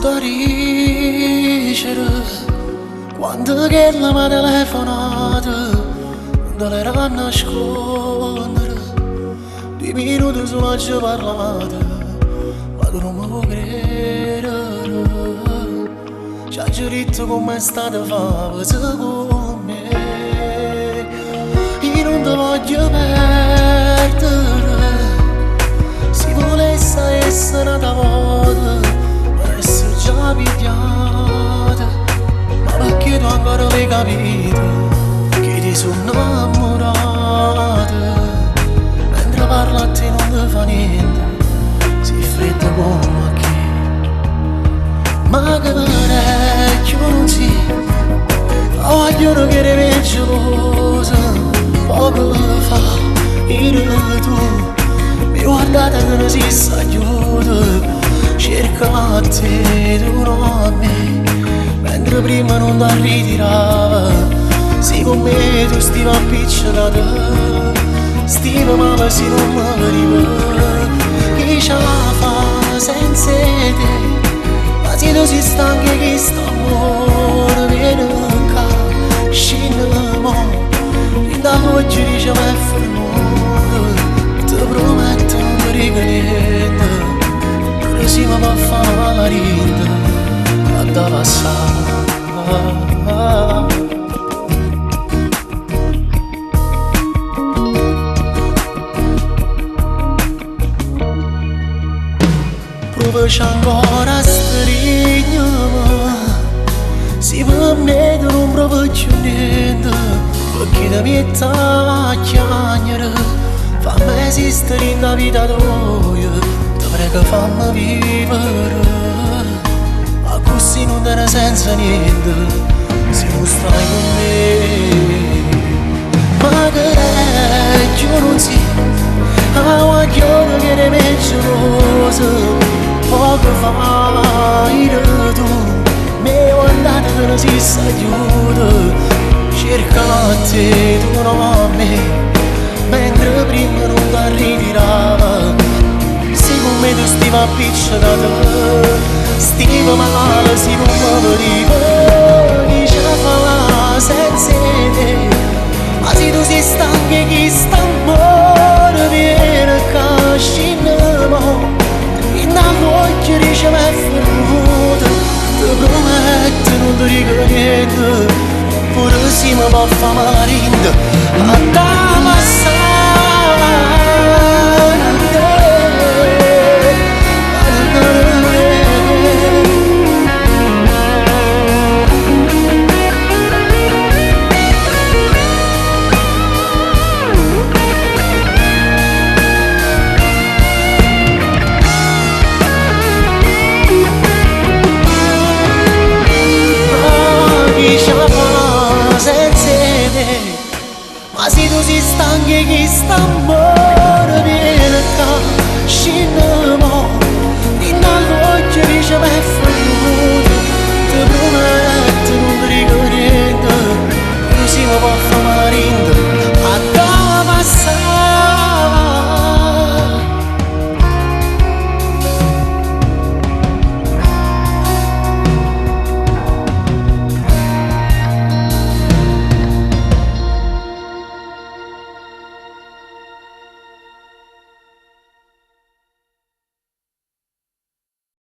da ricere quando che la mia telefonata non l'era a nascondere. 2 minuti solo ci parlate ma tu non mi puoi credere. Ci ha detto come è stata fatta con me. Io non ti voglio perdere. Se volesse essere nata volta adesso già pigliata. Ma perché tu ancora l'hai capito che ti sono innamorata? Mentre parla a te non ti fa niente, si fredda come che. Ma che vecchio non si vogliono che eri gelosa. Poco fa eri tu mi guardate che non si sa aiuto. Cerca a te, tu non a me. Mentre prima non ti ritirava, sì con me tu stivi appiccicata. Stivi male se non mi veniva. Chi ce la fa senza te? Ma se tu sei stanca che sta amore viene qua, scendemo. E da oggi dice ma è fermato. Ti prometto non ti dico niente. Così mi va a fare la rinda a da passare. Provaci ancora a stringermi. Se per me tu non provi più niente, perché ti metti a chiagnere. Fammi esistere in la vita tua, ti prego fammi vivere. Ma così non te ne senza niente, se non stai con me. Ma che io non si voglio che ne me gelosa. Poco fa eri tu mi guardate che non si sa aiuto. Cerca a te, tu non a me. Mentre prima non ti ritirava, se con me tu stivi appiccicata. Stivi male se non mi veniva. Chi ce la fa senza te? Ma se tu sei stanca chi sta amore viene qua, scendiamo. E da voglio dice ma è fermato. Ti prometto non ti dico niente. Pure se mi va a fare la rinda